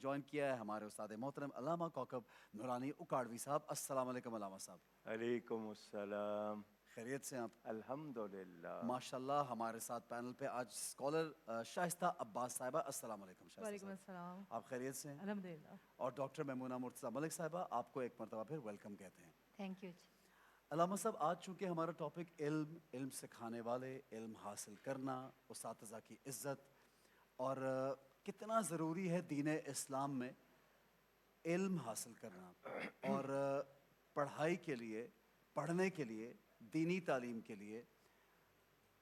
Join کیا ہے ہمارے استاد محترم علامہ کوکب نورانی اکاڑوی صاحب. السلام علیکم علامہ صاحب. علیکم السلام. خیریت سے آپ؟ الحمدللہ. ماشاءاللہ. ہمارے ساتھ پینل پہ آج اسکالر شائستہ عباس صاحبہ. السلام علیکم شائستہ وعلیکم صاحب. السلام. آپ خیریت سے ہیں؟ الحمدللہ. اور ڈاکٹر میمونہ مرتضیٰ ملک صاحبہ آپ کو ایک مرتبہ پھر ویلکم کہتے ہیں. Thank you. علامہ صاحب آج چونکہ ہمارا ٹاپک علم سکھانے والے، علم حاصل کرنا، اساتذہ کی عزت، اور کتنا ضروری ہے دین اسلام میں علم حاصل کرنا، اور پڑھائی کے لیے، پڑھنے کے لیے، دینی تعلیم کے لیے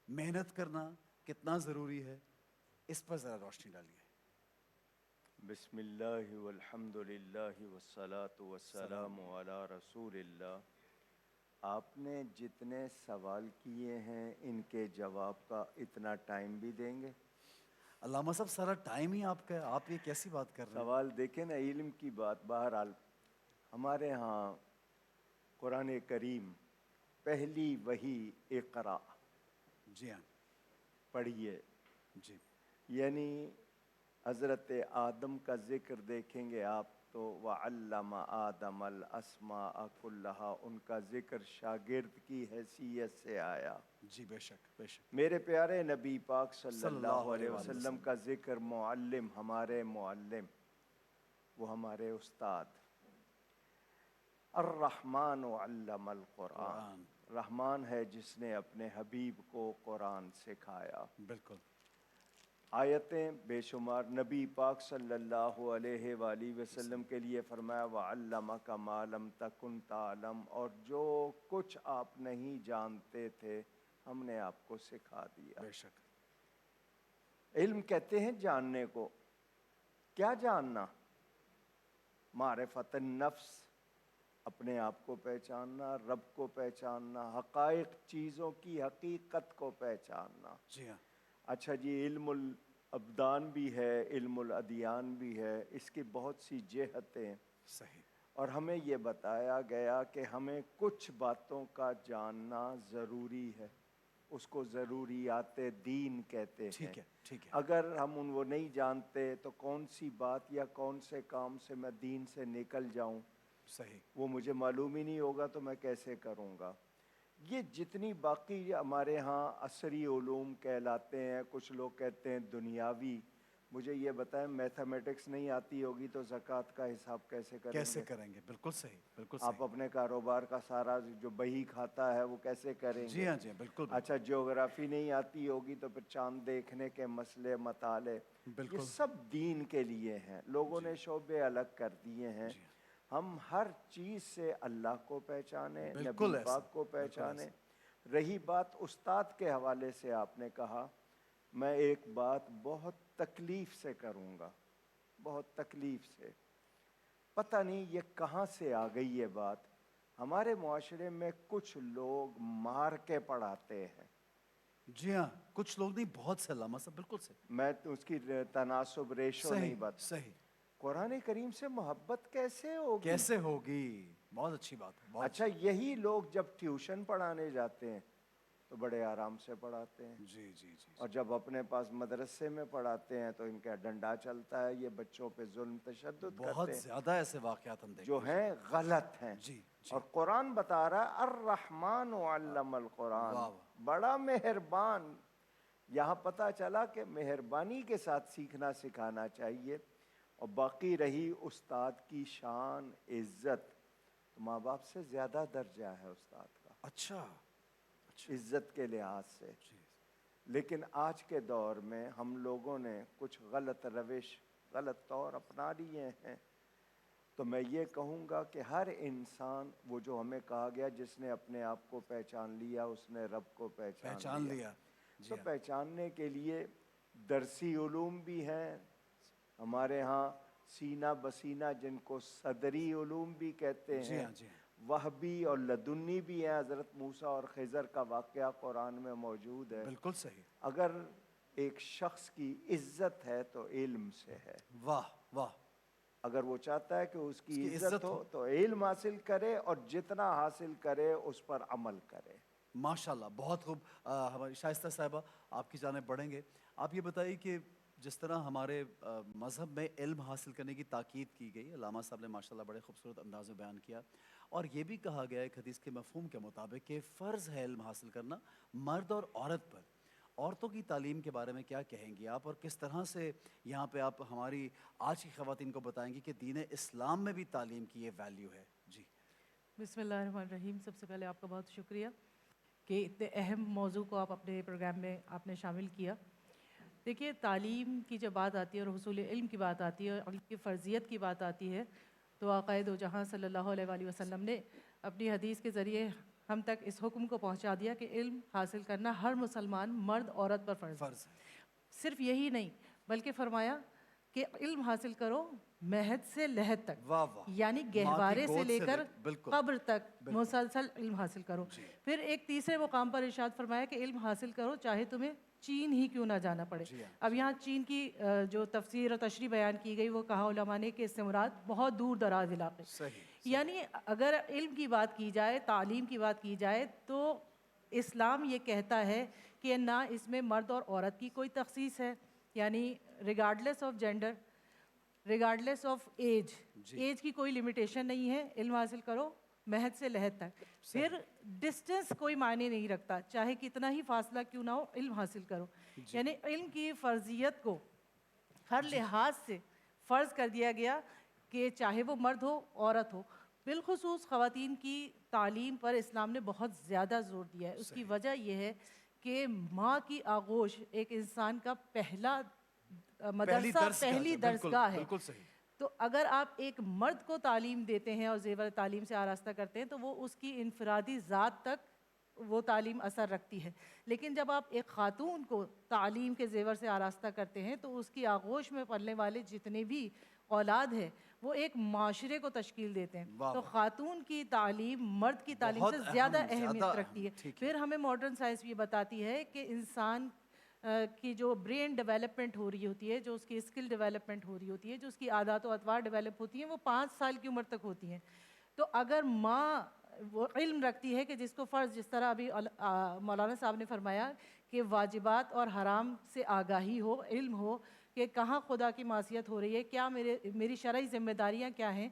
محنت کرنا کتنا ضروری ہے، اس پر ذرا روشنی ڈالیے. بسم اللہ والحمدللہ والصلاة والسلام علی رسول اللہ. آپ نے جتنے سوال کیے ہیں ان کے جواب کا اتنا ٹائم بھی دیں گے؟ علامہ صاحب سارا ٹائم ہی آپ کا ہے، آپ یہ کیسی بات کر رہے ہیں؟ سوال دیکھیں نا، علم کی بات. بہرحال ہمارے ہاں قرآن کریم پہلی وحی اقرا جی ہاں. پڑھیے. جی. یعنی حضرت آدم کا ذکر دیکھیں گے آپ تو وَعَلَّمَ آدَمَ الْأَسْمَاءَ كُلَّهَا، ان کا ذکر شاگرد کی حیثیت سے آیا. جی بے شک بے شک. میرے پیارے نبی پاک صلی اللہ علیہ وسلم کا ذکر معلم، ہمارے معلم، وہ ہمارے استاد. الرحمن علم القرآن، رحمان ہے جس نے اپنے حبیب کو قرآن سکھایا. بالکل. آیتیں بے شمار. نبی پاک صلی اللہ علیہ وآلہ وسلم کے لیے فرمایا وَعَلَّمَكَ مَا لَمْ تَكُنْ تَعْلَمْ، اور جو کچھ آپ نہیں جانتے تھے ہم نے آپ کو سکھا دیا. بے شک. علم کہتے ہیں جاننے کو. کیا جاننا؟ معرفت النفس، اپنے آپ کو پہچاننا، رب کو پہچاننا، حقائق، چیزوں کی حقیقت کو پہچاننا. جی ہاں. اچھا جی، علم الابدان بھی ہے، علم الادیان بھی ہے، اس کی بہت سی جہتیں. صحیح. اور ہمیں یہ بتایا گیا کہ ہمیں کچھ باتوں کا جاننا ضروری ہے، اس کو ضروریات دین کہتے ہیں. ٹھیک ہے ٹھیک ہے. اگر ہم وہ نہیں جانتے تو کون سی بات یا کون سے کام سے میں دین سے نکل جاؤں، صحیح. وہ مجھے معلوم ہی نہیں ہوگا تو میں کیسے کروں گا. یہ جتنی باقی ہمارے ہاں عصری علوم کہلاتے ہیں، کچھ لوگ کہتے ہیں دنیاوی. مجھے یہ بتائیں، میتھمیٹکس نہیں آتی ہوگی تو زکوٰۃ کا حساب کیسے کریں گے؟ کیسے کریں گے؟ بالکل صحیح بالکل آپ صحیح. اپنے کاروبار کا سارا جو بہی کھاتا ہے وہ کیسے کریں گے؟ جی ہاں جی بالکل. اچھا، جیوگرافی نہیں آتی ہوگی تو پھر چاند دیکھنے کے مسئلے مطالعے، یہ بالکل. سب دین کے لیے ہیں. لوگوں نے شعبے الگ کر دیے ہیں. جی ہم ہر چیز سے اللہ کو پہچانیں، نبی بالکل ایسا پاک کو بالکل پہچانیں. ایسا. رہی بات استاد کے حوالے سے، آپ نے کہا، میں ایک بات بہت تکلیف سے کروں گا، بہت تکلیف سے. پتہ نہیں یہ کہاں سے آ گئی یہ بات. ہمارے معاشرے میں کچھ لوگ مار کے پڑھاتے ہیں. جی ہاں، کچھ لوگ نہیں، بہت سے. علامہ صاحب بالکل صحیح. میں تو اس کی تناسب ریشو صحیح نہیں بات. صحیح. قرآن کریم سے محبت کیسے ہوگی؟ کیسے ہوگی؟ بہت اچھی بات ہے. بہت اچھا، یہی لوگ جب ٹیوشن پڑھانے جاتے ہیں تو بڑے آرام سے پڑھاتے ہیں. جی جی جی. اور جب اپنے پاس مدرسے میں پڑھاتے ہیں تو ان کا ڈنڈا چلتا ہے، یہ بچوں پہ ظلم تشدد بہت کرتے ہیں زیادہ ایسے واقعات ہم دیکھتے جو ہیں غلط ہیں. جی جی. اور قرآن بتا رہا ہے الرحمن علم القرآن، واہ. بڑا مہربان. یہاں پتہ چلا کہ مہربانی کے ساتھ سیکھنا سکھانا چاہیے. اور باقی رہی استاد کی شان، عزت، تو ماں باپ سے زیادہ درجہ ہے استاد کا اچھا. عزت کے لحاظ سے. جی. لیکن آج کے دور میں ہم لوگوں نے کچھ غلط روش، غلط طور اپنا لیے ہیں. تو میں یہ کہوں گا کہ ہر انسان، وہ جو ہمیں کہا گیا جس نے اپنے آپ کو پہچان لیا اس نے رب کو پہچان لیا. جی تو ہاں. پہچاننے کے لیے درسی علوم بھی ہیں ہمارے ہاں، سینہ بسینہ جن کو صدری علوم بھی کہتے جی ہیں، ہاں جی ہاں. وہبی اور لدنی بھی ہیں. حضرت موسیٰ اور خضر کا واقعہ قرآن میں موجود ہے. بالکل صحیح. اگر ایک شخص کی عزت ہے تو علم سے ہے. واہ واہ. اگر وہ چاہتا ہے کہ اس کی عزت ہو تو علم حاصل کرے، اور جتنا حاصل کرے اس پر عمل کرے. ماشاءاللہ. بہت خوب. ہماری شائستہ صاحبہ آپ کی جانب بڑھیں گے. آپ یہ بتائیے کہ جس طرح ہمارے مذہب میں علم حاصل کرنے کی تاکید کی گئی، علامہ صاحب نے ماشاءاللہ بڑے خوبصورت انداز میں بیان کیا، اور یہ بھی کہا گیا ایک حدیث کے مفہوم کے مطابق کہ فرض ہے علم حاصل کرنا مرد اور عورت پر۔ عورتوں کی تعلیم کے بارے میں کیا کہیں گی آپ، اور کس طرح سے یہاں پہ آپ ہماری آج کی خواتین کو بتائیں گی کہ دین اسلام میں بھی تعلیم کی یہ ویلیو ہے؟ جی بسم اللہ الرحمن الرحیم۔ سب سے پہلے آپ کا بہت شکریہ کہ اتنے اہم موضوع کو آپ اپنے پروگرام میں آپ نے شامل کیا۔ دیکھیے، تعلیم کی جب بات آتی ہے اور حصول علم کی بات آتی ہے اور علم کی فرضیت کی بات آتی ہے، تو آقا دو جہاں صلی اللہ علیہ وآلہ وسلم نے اپنی حدیث کے ذریعے ہم تک اس حکم کو پہنچا دیا کہ علم حاصل کرنا ہر مسلمان مرد عورت پر فرض ہے۔ فرض ہے۔ صرف یہی نہیں بلکہ فرمایا کہ علم حاصل کرو مہد سے لحد تک، واہ واہ، یعنی ماں کی گہوارے سے گود لے کر بالکل قبر تک بالکل۔ مسلسل علم حاصل کرو۔ جی پھر ایک تیسرے مقام پر ارشاد فرمایا کہ علم حاصل کرو چاہے تمہیں چین ہی کیوں نہ جانا پڑے۔ جی ہاں، اب یہاں چین کی جو تفسیر اور تشریح بیان کی گئی، وہ کہا علماء نے کہ اس سے مراد بہت دور دراز علاقے، صحیح۔ یعنی اگر علم کی بات کی جائے، تعلیم کی بات کی جائے، تو اسلام یہ کہتا ہے کہ نہ اس میں مرد اور عورت کی کوئی تخصیص ہے، یعنی regardless of gender, regardless of age, جی ایج کی کوئی لمیٹیشن نہیں ہے، علم حاصل کرو مہد سے لحد تک۔ پھر ڈسٹنس کوئی معنی نہیں رکھتا، چاہے کتنا ہی فاصلہ کیوں نہ ہو، علم حاصل کرو۔ یعنی علم کی فرضیت کو ہر لحاظ سے فرض کر دیا گیا کہ چاہے وہ مرد ہو عورت ہو۔ بالخصوص خواتین کی تعلیم پر اسلام نے بہت زیادہ زور دیا ہے۔ اس کی وجہ یہ ہے کہ ماں کی آغوش ایک انسان کا پہلا مدرسہ، پہلی درسگاہ ہے۔ بالکل صحیح۔ تو اگر آپ ایک مرد کو تعلیم دیتے ہیں اور زیور تعلیم سے آراستہ کرتے ہیں تو وہ اس کی انفرادی ذات تک وہ تعلیم اثر رکھتی ہے، لیکن جب آپ ایک خاتون کو تعلیم کے زیور سے آراستہ کرتے ہیں تو اس کی آغوش میں پلنے والے جتنے بھی اولاد ہے وہ ایک معاشرے کو تشکیل دیتے ہیں۔ تو خاتون کی تعلیم مرد کی تعلیم سے زیادہ اہمیت رکھتی ہے۔ پھر ہمیں ماڈرن سائنس بھی بتاتی ہے کہ انسان کی جو برین ڈیولپمنٹ ہو رہی ہوتی ہے، جو اس کی اسکل ڈیولپمنٹ ہو رہی ہوتی ہے، جو اس کی عادات و اطوار ڈیولپ ہوتی ہیں، وہ 5 سال کی عمر تک ہوتی ہیں۔ تو اگر ماں وہ علم رکھتی ہے کہ جس کو فرض، جس طرح ابھی مولانا صاحب نے فرمایا کہ واجبات اور حرام سے آگاہی ہو، علم ہو کہ کہاں خدا کی معصیت ہو رہی ہے، کیا میری شرعی ذمہ داریاں کیا ہیں،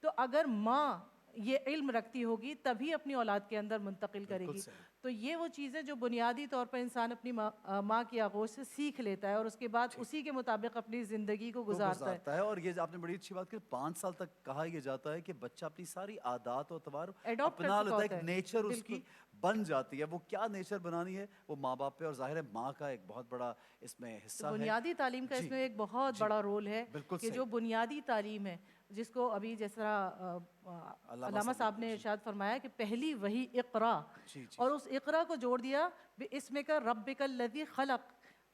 تو اگر ماں یہ علم رکھتی ہوگی تبھی اپنی اولاد کے اندر منتقل کرے گی۔ تو یہ وہ چیزیں جو بنیادی طور پر انسان اپنی ماں کی آغوش سے سیکھ لیتا ہے اور اس کے بعد اسی کے مطابق اپنی زندگی کو گزارتا ہے۔ اور یہ آپ نے بڑی اچھی بات کی، 5 سال تک کہا یہ جاتا ہے کہ بچہ اپنی ساری عادات و اطوار اپنا لیتا ہے، ایک نیچر اس کی بن جاتی ہے۔ وہ کیا نیچر بنانی ہے وہ ماں باپ پہ، اور ظاہر ہے ماں کا ایک بہت بڑا اس میں حصہ ہے۔ بنیادی تعلیم کا اس میں ایک بہت بڑا رول ہے کہ جو بنیادی تعلیم ہے، جس کو ابھی جس طرح علامہ صاحب نے ارشاد فرمایا کہ پہلی وحی اقرا، اور اس اقرا کو جوڑ دیا بِاسْمِکَ رَبِّکَ الَّذِی خَلَق،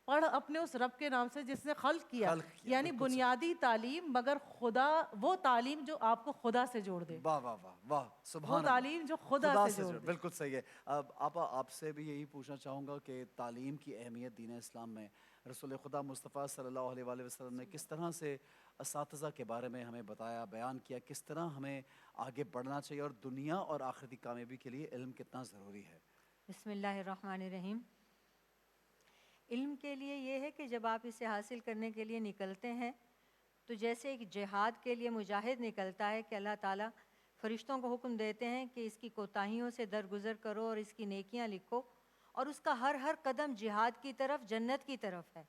پڑھ اپنے اس رب کے نام سے جس نے خلق کیا۔ یعنی بنیادی تعلیم، مگر خدا، وہ تعلیم جو آپ کو خدا سے جوڑ دے، واہ واہ واہ واہ، سبحان وہ اللہ، تعلیم جو خدا سے جوڑ دے۔ بالکل صحیح ہے۔ اب آپ سے بھی یہی پوچھنا چاہوں گا کہ تعلیم کی اہمیت دین اسلام میں رسول خدا مصطفیٰ صلی اللہ علیہ وآلہ وسلم نے کس طرح سے اساتذہ کے بارے میں ہمیں بتایا، بیان کیا، کس طرح ہمیں آگے بڑھنا چاہیے، اور دنیا اور آخرتی کامیابی کے لیے علم کتنا ضروری ہے؟ بسم اللہ الرحمن الرحیم۔ علم کے لیے یہ ہے کہ جب آپ اسے حاصل کرنے کے لیے نکلتے ہیں تو جیسے ایک جہاد کے لیے مجاہد نکلتا ہے کہ اللہ تعالیٰ فرشتوں کو حکم دیتے ہیں کہ اس کی کوتاہیوں سے درگزر کرو اور اس کی نیکیاں لکھو، اور اس کا ہر ہر قدم جہاد کی طرف، جنت کی طرف ہے،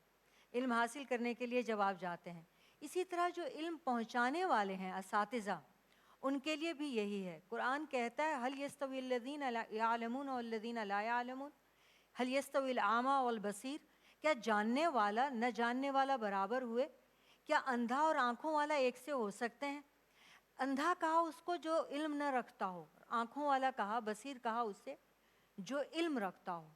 علم حاصل کرنے کے لیے جب آپ جاتے ہیں۔ اسی طرح جو علم پہنچانے والے ہیں اساتذہ، ان کے لیے بھی یہی ہے۔ قرآن کہتا ہے هل يستوي الذين يعلمون والذين لا يعلمون هل يستوي الأعمى والبصير، کیا جاننے والا نہ جاننے والا برابر ہوئے؟ کیا اندھا اور آنکھوں والا ایک سے ہو سکتے ہیں؟ اندھا کہا اس کو جو علم نہ رکھتا ہو، آنکھوں والا کہا، بصیر کہا اس سے جو علم رکھتا ہو۔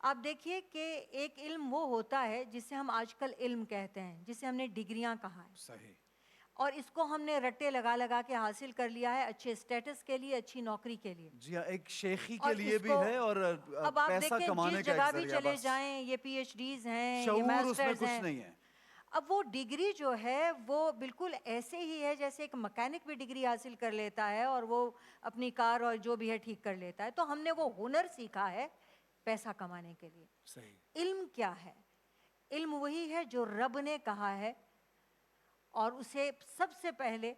آپ دیکھیے کہ ایک علم وہ ہوتا ہے جسے ہم آج کل علم کہتے ہیں، جسے ہم نے ڈگریاں کہا ہے، صحیح، اور اس کو ہم نے رٹے لگا لگا کے حاصل کر لیا ہے اچھے اسٹیٹس کے لیے، اچھی نوکری کے لیے۔ جی ہاں، ایک شیخی کے لیے بھی ہے اور اب آپ پیسہ دیکھیں کمانے جس کا جگہ ایک بھی ذریعہ، چلے بس جائیں یہ پی ایچ ڈیز ہیں، یہ شعور اس میں ماسٹرز کچھ ہیں۔ نہیں ہے۔ اب وہ ڈگری جو ہے وہ بالکل ایسے ہی ہے جیسے ایک مکینک بھی ڈگری حاصل کر لیتا ہے اور وہ اپنی کار اور جو بھی ہے ٹھیک کر لیتا ہے۔ تو ہم نے وہ ہنر سیکھا ہے پیسہ کمانے کے لیے۔ صحیح، علم کیا ہے؟ علم وہی ہے جو رب نے کہا ہے، اور اسے سب سے پہلے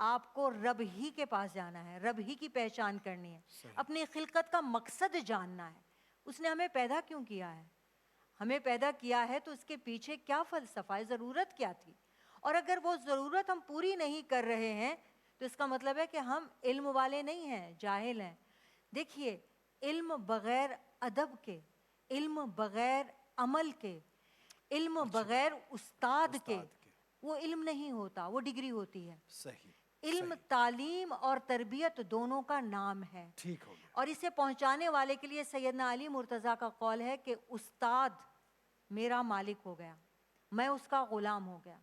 آپ کو رب ہی کے پاس جانا ہے، رب ہی کی پہچان کرنی ہے، اپنی خلقت کا مقصد جاننا ہے. اس نے ہمیں پیدا کیوں کیا ہے؟ ہمیں پیدا کیا ہے تو اس کے پیچھے کیا فلسفہ ہے، ضرورت کیا تھی؟ اور اگر وہ ضرورت ہم پوری نہیں کر رہے ہیں تو اس کا مطلب ہے کہ ہم علم والے نہیں ہیں، جاہل ہیں. دیکھیے، علم بغیر ادب کے، علم بغیر عمل کے، علم بغیر استاد کے، وہ علم نہیں ہوتا، وہ ڈگری ہوتی ہے. صحیح. علم تعلیم اور تربیت دونوں کا نام ہے. ٹھیک ہو گیا. اور اسے پہنچانے والے کے لیے سیدنا علی مرتضیٰ کا قول ہے کہ استاد میرا مالک ہو گیا، میں اس کا غلام ہو گیا.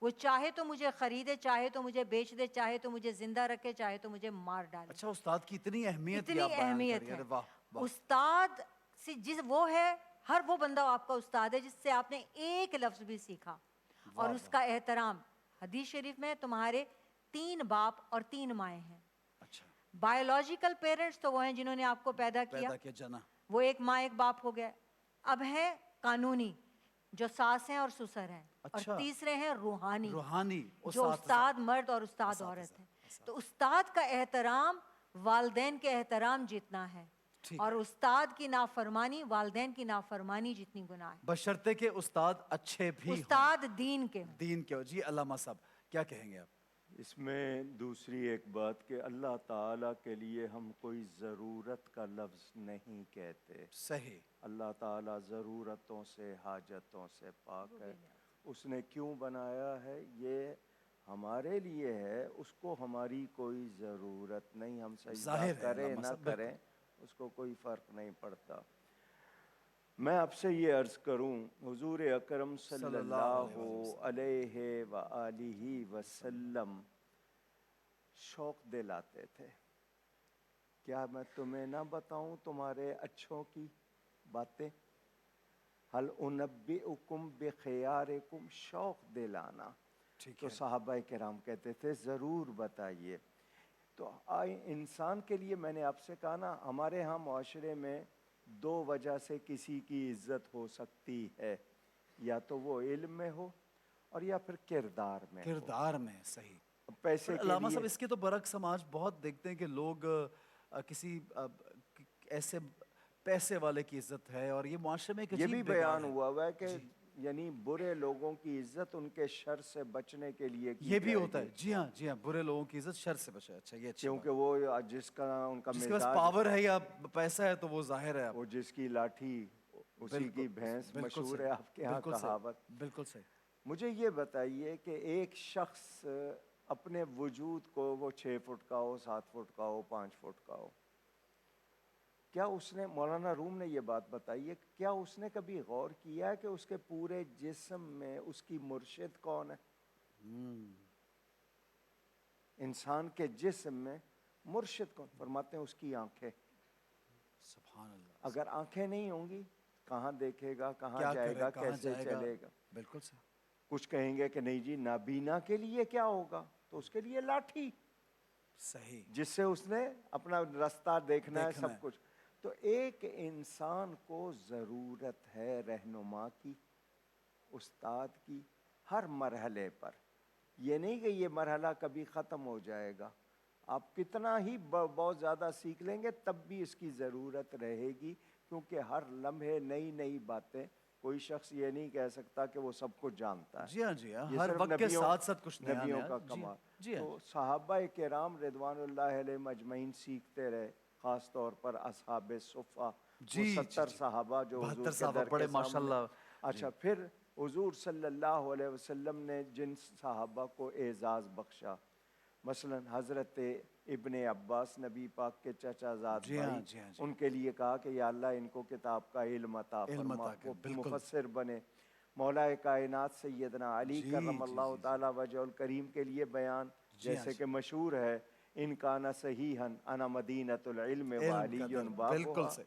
وہ چاہے تو مجھے خریدے، چاہے تو مجھے بیچ دے، چاہے تو مجھے زندہ رکھے، چاہے تو مجھے مار ڈالے. اچھا، استاد کی اتنی اہمیت اتنی آپ بیان اہمیت کریے. ہے. ارے واہ واہ. استاد سے وہ ہے، ہر وہ بندہ آپ کا استاد ہے جس سے آپ نے ایک لفظ بھی سیکھا، اور اس کا احترام. حدیث شریف میں تمہارے 3 باپ اور 3 مائیں ہیں. اچھا. بایولوجیکل پیرنٹس تو وہ ہیں جنہوں نے آپ کو پیدا کیا، جنا. وہ ایک ماں ایک باپ ہو گیا. اب ہیں قانونی، جو ساس ہیں اور سسر ہیں. اور تیسرے ہیں روحانی، جو استاد مرد اور استاد عورت ہے. تو استاد کا احترام والدین کے احترام جتنا ہے، اور استاد کی نافرمانی والدین کی نافرمانی جتنی گناہ ہے، بشرطے کہ استاد اچھے بھی ہوں، استاد دین کے ہوں. دین کے ہو. جی علامہ صاحب کیا کہیں گے آپ؟ اس میں دوسری ایک بات کہ اللہ تعالیٰ کے لیے ہم کوئی ضرورت کا لفظ نہیں کہتے. صحیح. اللہ تعالیٰ ضرورتوں سے، حاجتوں سے پاک ہے. اس نے کیوں بنایا ہے یہ ہمارے لیے ہے، اس کو ہماری کوئی ضرورت نہیں. ہم سجدہ کریں نہ کریں اس کو کوئی فرق نہیں پڑتا. میں آپ سے یہ عرض کروں، حضور اکرم صلی اللہ علیہ وآلہ وسلم شوق دلاتے تھے. کیا میں تمہیں نہ بتاؤں تمہارے اچھوں کی باتیں؟ حل انبئکم بخیارکم، شوق دلانا. تو صحابہ کرام کہتے تھے ضرور بتائیے. تو انسان کے لیے میں نے آپ سے کہا نا، ہمارے ہاں معاشرے میں 2 وجہ سے کسی کی عزت ہو سکتی ہے، یا تو وہ علم میں ہو اور یا پھر کردار میں. کردار میں. صحیح. پیسے کے علامہ لیے صاحب اس کے تو برعکس ہم آج بہت دیکھتے ہیں کہ لوگ کسی ایسے پیسے والے کی عزت ہے، اور یہ معاشرے میں ایک یہ عجیب بھی بگاڑ بیان ہے. ہوا ہے کہ یعنی برے لوگوں کی عزت ان کے شر سے بچنے کے لیے کی یہ بھی جائے ہوتا ہے. گی. جی ہاں، جی ہاں، برے لوگوں کی عزت شر سے بچے. اچھا، یہ اچھی کیونکہ وہ جس کا ان کا جس کے پاس مزاج، پاور ہے یا پیسہ ہے تو وہ ظاہر ہے. وہ جس کی لاٹھی اسی کی بھینس مشہور ہے آپ کے ہاں کہاوت. بالکل صحیح. مجھے یہ بتائیے کہ ایک شخص اپنے وجود کو، وہ 6 فٹ کا ہو، 7 فٹ کا ہو، 5 فٹ کا ہو، کیا اس نے، مولانا روم نے یہ بات بتائی ہے، کیا اس نے کبھی غور کیا ہے کہ اس کے پورے جسم میں اس کی مرشد کون ہے؟ انسان کے جسم میں مرشد کون؟ فرماتے ہیں اس کی آنکھیں. سبحان اللہ. اگر آنکھیں نہیں ہوں گی کہاں دیکھے گا، کہاں کیا جائے کرے گا، کہاں کیسے جائے چلے گا؟ بالکل صحیح. کچھ کہیں گے کہ نہیں جی نابینا کے لیے کیا ہوگا، تو اس کے لیے لاٹھی، صحیح. جس سے اس نے اپنا رستہ دیکھنا ہے، سب کچھ. تو ایک انسان کو ضرورت ہے رہنما کی، استاد کی، ہر مرحلے پر. یہ نہیں کہ یہ مرحلہ کبھی ختم ہو جائے گا، آپ کتنا ہی بہت زیادہ سیکھ لیں گے تب بھی اس کی ضرورت رہے گی، کیونکہ ہر لمحے نئی نئی باتیں. کوئی شخص یہ نہیں کہہ سکتا کہ وہ سب کچھ جانتا ہے. جی ہاں، جی ہاں، یہ ہر صرف وقت کے ساتھ ساتھ کچھ نیا نبیوں نیا. کا جی کمال. جی ہاں. تو صحابہ کرام رضوان اللہ علیہم اجمعین سیکھتے رہے، خاص طور پر اصحاب صفہ، وہ 70 صحابہ جو حضور کے در کے سامنے. اچھا، پھر حضور صلی اللہ علیہ وسلم نے جن صحابہ کو اعزاز بخشا، مثلا حضرت ابن عباس، نبی پاک کے چچا زاد بھائی، ان کے لیے کہا کہ یا اللہ ان کو کتاب کا علم عطا فرما، وہ مفسر بنے. مولا کائنات سیدنا علی کرم اللہ تعالی وجہ الکریم کے لیے بیان، جیسے کہ مشہور ہے، ان کانا صحیحا انا مدینۃ العلم وعلی بابھا.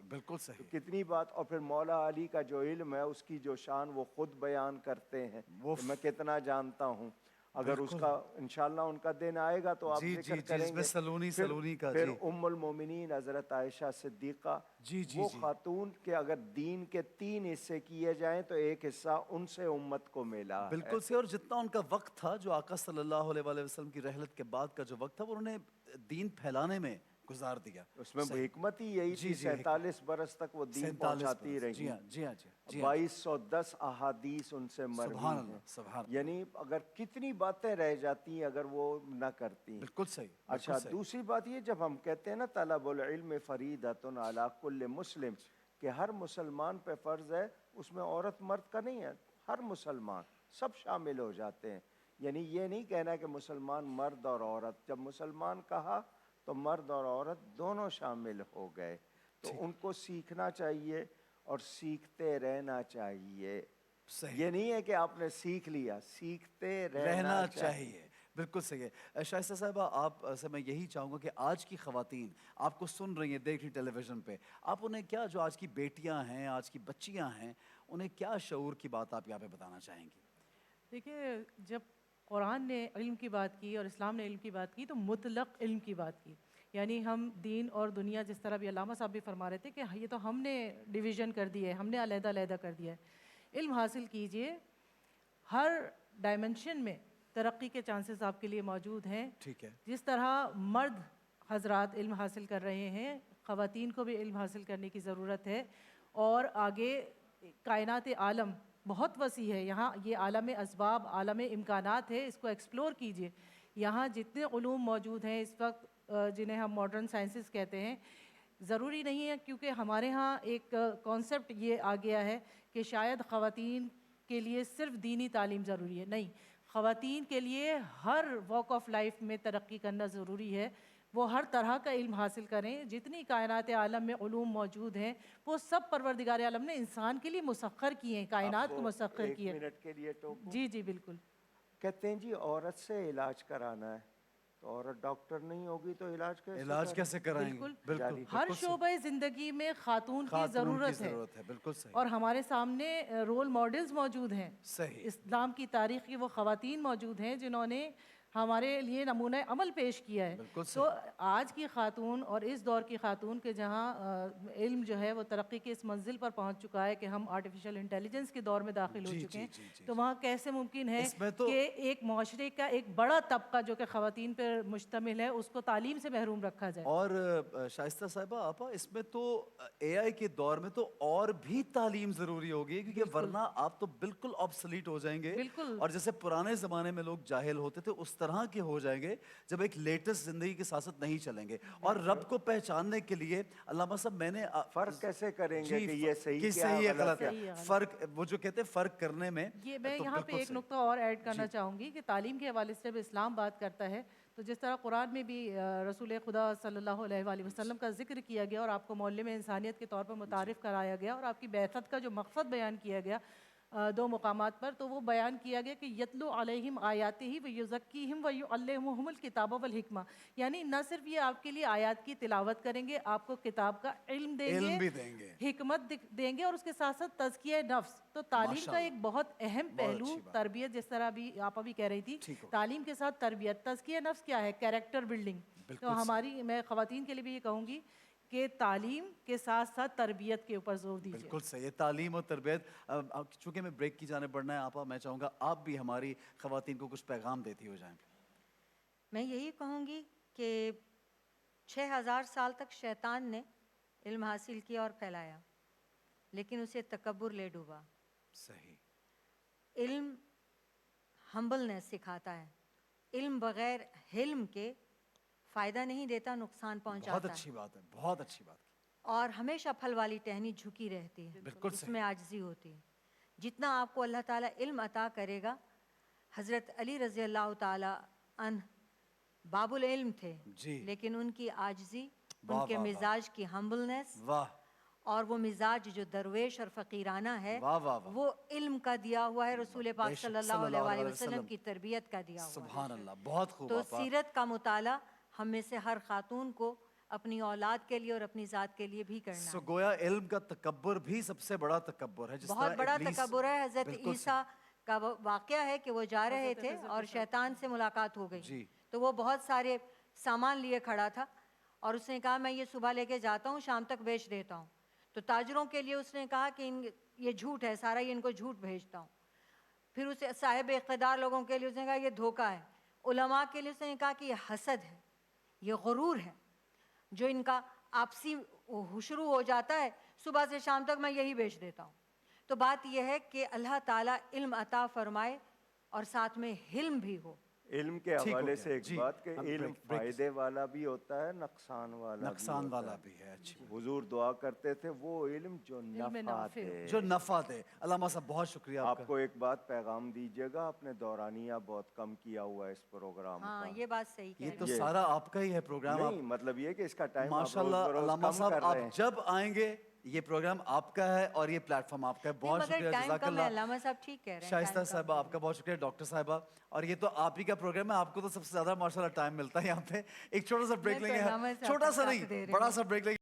بالکل صحیح. کتنی بات. اور پھر مولا علی کا جو علم ہے، اس کی جو شان وہ خود بیان کرتے ہیں کہ میں کتنا جانتا ہوں. اگر اس کا انشاءاللہ ان کا دن آئے گا تو آپ جی، ذکر جی، جی، کریں اس میں گے. سلونی کا، پھر جی. ام المومنین حضرت عائشہ صدیقہ، جی، جی، وہ جی. خاتون کے اگر دین کے 3 حصے کیے جائیں تو ایک حصہ ان سے امت کو ملا ہے. بالکل سے. اور جتنا ان کا وقت تھا جو آقا صلی اللہ علیہ وآلہ وسلم کی رحلت کے بعد کا جو وقت تھا وہ انہوں نے دین پھیلانے میں گزار دیا. اس میں حکمت ہی یہی تھی. 47 برس تک وہ دین 47 پہنچاتی برس. جی رہی. ہاں، جی ہاں، جی ہاں، جی ہاں. 2210 احادیث ان سے مروی سبحان ہیں. اللہ، سبحان اللہ. یعنی اگر کتنی باتیں رہ جاتی ہیں اگر وہ نہ کرتی. بالکل صحیح. اچھا، دوسری بات یہ جب ہم کہتے ہیں نا طلب العلم فریضۃ علی کل مسلم، کہ ہر مسلمان پہ فرض ہے، اس میں عورت مرد کا نہیں ہے، ہر مسلمان سب شامل ہو جاتے ہیں. یعنی یہ نہیں کہنا کہ مسلمان مرد اور عورت، جب مسلمان کہا تو مرد اور عورت دونوں شامل ہو گئے. تو ان کو سیکھنا چاہیے اور سیکھتے رہنا چاہیے. صحیح. یہ نہیں ہے کہ آپ نے سیکھ لیا، سیکھتے رہنا چاہیے. بالکل صحیح ہے. شائستہ صاحبہ، آپ سے میں یہی چاہوں گا کہ آج کی خواتین آپ کو سن رہی ہیں، دیکھ رہی ٹیلی ویژن پہ، آپ انہیں کیا، جو آج کی بیٹیاں ہیں، آج کی بچیاں ہیں، انہیں کیا شعور کی بات آپ یہاں پہ بتانا چاہیں گی؟ دیکھیے، جب قرآن نے علم کی بات کی اور اسلام نے علم کی بات کی تو مطلق علم کی بات کی. یعنی ہم دین اور دنیا، جس طرح بھی علامہ صاحب بھی فرما رہے تھے کہ یہ تو ہم نے ڈویژن کر دیا ہے، ہم نے علیحدہ علیحدہ کر دیا ہے. علم حاصل کیجئے، ہر ڈائمنشن میں ترقی کے چانسز آپ کے لیے موجود ہیں. ٹھیک ہے. جس طرح مرد حضرات علم حاصل کر رہے ہیں، خواتین کو بھی علم حاصل کرنے کی ضرورت ہے. اور آگے کائنات عالم بہت وسیع ہے. یہاں یہ عالم اسباب، عالم امکانات ہے، اس کو ایکسپلور کیجئے. یہاں جتنے علوم موجود ہیں اس وقت، جنہیں ہم ماڈرن سائنسز کہتے ہیں، ضروری نہیں ہے، کیونکہ ہمارے ہاں ایک کانسیپٹ یہ آ گیا ہے کہ شاید خواتین کے لیے صرف دینی تعلیم ضروری ہے. نہیں، خواتین کے لیے ہر واک آف لائف میں ترقی کرنا ضروری ہے. وہ ہر طرح کا علم حاصل کریں. جتنی کائنات عالم میں علوم موجود ہیں وہ سب پروردگار عالم نے انسان کے لیے مسخر کیے ہیں، کائنات کو مسخر ایک کیے. منٹ کے لیے ٹوکوں. جی جی بالکل. کہتے ہیں جی عورت سے علاج کرانا ہے، تو عورت ڈاکٹر نہیں ہوگی تو علاج کیسے کرائیں گے؟ بالکل. بالکل. ہر شعبہ زندگی میں خاتون کی خاتون کی ضرورت ہے. ضرورت ہے. بالکل صحیح. اور ہمارے سامنے رول ماڈلز موجود ہیں. صحیح. اسلام کی تاریخ کی وہ خواتین موجود ہیں جنہوں نے ہمارے لیے نمونہ عمل پیش کیا ہے. بالکل تو صحیح. آج کی خاتون اور اس دور کی خاتون کے جہاں علم جو ہے وہ ترقی کی اس منزل پر پہنچ چکا ہے کہ ہم آرٹیفیشل انٹیلیجنس کے دور میں داخل ہو چکے ہیں، تو وہاں کیسے ممکن ہے کہ ایک معاشرے کا ایک بڑا طبقہ جو کہ خواتین پر مشتمل ہے اس کو تعلیم سے محروم رکھا جائے؟ اور شائستہ صاحبہ، آپا، اس میں تو اے آئی کے دور میں تو اور بھی تعلیم ضروری ہوگی، کیونکہ ورنہ آپ تو بالکل آبسلیٹ ہو جائیں گے. بالکل. اور جیسے پرانے زمانے میں لوگ جاہل ہوتے تھے اس طرح کے ہو جائیں گے جب ایک لیٹسٹ زندگی کے ساتھ نہیں چلیں گے. اور رب کو پہچاننے کے لیے علامہ صاحب میں نے فرق کیسے کریں گے کہ یہ صحیح کیا ہے غلط ہے؟ فرق، وہ جو کہتے ہیں فرق کرنے میں. یہ میں یہاں پہ ایک نقطہ اور ایڈ کرنا چاہوں گی کہ تعلیم کے حوالے سے جب اسلام بات کرتا ہے تو جس طرح قرآن میں بھی رسول خدا صلی اللہ علیہ وآلہ وسلم کا ذکر کیا گیا اور آپ کو معلم انسانیت کے طور پر متعارف کرایا گیا اور آپ کی بعثت کا جو مقصد بیان کیا گیا 2 مقامات پر، تو وہ بیان کیا گیا کہ یتلو علیہم آیاتہ ویزکیہم ویعلمہم الکتاب والحکمہ. یعنی نہ صرف یہ آپ کے لیے آیات کی تلاوت کریں گے، آپ کو کتاب کا علم دیں گے، حکمت دیں گے، اور اس کے ساتھ ساتھ تزکیہ نفس. تو تعلیم کا ایک بہت اہم پہلو تربیت، جس طرح بھی آپ بھی کہہ رہی تھی، تعلیم کے ساتھ تربیت. تزکیہ نفس کیا ہے؟ Character building. تو ہماری، میں خواتین کے لیے بھی یہ کہوں گی کہ تعلیم کے ساتھ ساتھ تربیت کے اوپر زور دیجیے. بالکل صحیح ہے. تعلیم اور تربیت. چونکہ میں بریک کی جانے بڑھنا ہے آپا، میں چاہوں گا آپ بھی ہماری خواتین کو کچھ پیغام دیتی ہو جائیں. میں یہی کہوں گی کہ 6000 سال تک شیطان نے علم حاصل کیا اور پھیلایا، لیکن اسے تکبر لے ڈوبا. صحیح. علم ہمبلنس سکھاتا ہے. علم بغیر حلم کے فائدہ نہیں دیتا، نقصان پہنچاتا ہے. بہت اچھی بات ہے، بہت اچھی بات. اور ہمیشہ پھل والی ٹہنی جھکی رہتی ہے، اس میں عاجزی ہوتی ہے. جتنا آپ کو اللہ تعالیٰ علم عطا کرے گا، حضرت علی رضی اللہ تعالیٰ عنہ باب العلم تھے، لیکن ان کی عاجزی، ان کے مزاج کی ہمبلنس، اور وہ مزاج جو درویش اور فقیرانہ ہے، وہ علم کا دیا ہوا ہے، رسول پاک صلی اللہ علیہ وسلم کی تربیت کا دیا ہوا ہے. سبحان اللہ. بہت خوب. تو سیرت کا مطالعہ ہم میں سے ہر خاتون کو اپنی اولاد کے لیے اور اپنی ذات کے لیے بھی کرنا ہے. گویا علم کا تکبر بھی سب سے بڑا تکبر ہے. بہت بڑا تکبر ہے. حضرت عیسیٰ کا واقعہ ہے کہ وہ جا رہے تھے اور شیطان سے ملاقات ہو گئی. جی. تو وہ بہت سارے سامان لیے کھڑا تھا اور اس نے کہا میں یہ صبح لے کے جاتا ہوں, شام تک بیچ دیتا ہوں. تو تاجروں کے لیے اس نے کہا کہ یہ جھوٹ ہے سارا, یہ ان کو جھوٹ بھیجتا ہوں. پھر اسے صاحب اقتدار لوگوں کے لیے اس نے کہا یہ دھوکہ ہے. علماء کے لیے اس نے کہا کہ یہ حسد ہے, یہ غرور ہے, جو ان کا آپسی شروع ہو جاتا ہے, صبح سے شام تک میں یہی بیچ دیتا ہوں. تو بات یہ ہے کہ اللہ تعالیٰ علم عطا فرمائے اور ساتھ میں حلم بھی ہو. علم کے ٹھیک ہو حوالے گیا. سے ایک جی. بات کہ ہم علم بریک فائدے والا بھی ہوتا ہے, نقصان والا نقصان بھی والا ہوتا بھی ہے. اچھی ہے. حضور دعا کرتے تھے وہ علم جو نفع نافع ہو. دے. جو نفع دے. علامہ صاحب بہت شکریہ آپ آپ کا. کو ایک بات پیغام دیجیے گا, آپ نے دورانیہ بہت کم کیا ہوا ہے اس پروگرام ہاں کا. یہ بات صحیح کہہ یہ رہے تو ہیں. سارا آپ کا ہی ہے پروگرام. آپ نہیں مطلب یہ کہ اس کا ٹائم آپ ماشاء روز اللہ بروز علامہ کم صاحب کر آپ رہے ہیں. جب آئیں گے یہ پروگرام آپ کا ہے اور یہ پلیٹ فارم آپ کا ہے. نہیں بہت مگر شکریہ, ٹائم جزاک کم ہے, اللہ. علامہ صاحب ٹھیک کہہ رہے ہیں. شائستہ ٹائم کم صاحبہ ہے. آپ کا بہت شکریہ, ڈاکٹر صاحبہ. اور یہ تو آپ ہی کا پروگرام ہے, آپ کو تو سب سے زیادہ ماشاء اللہ ٹائم ملتا ہے یہاں پہ. ایک چھوٹا سا بریک میں لیں تو گے, علامہ صاحب چھوٹا کا سا نہیں ساتھ دے رہی بڑا ہوں. سا بریک لیں گے.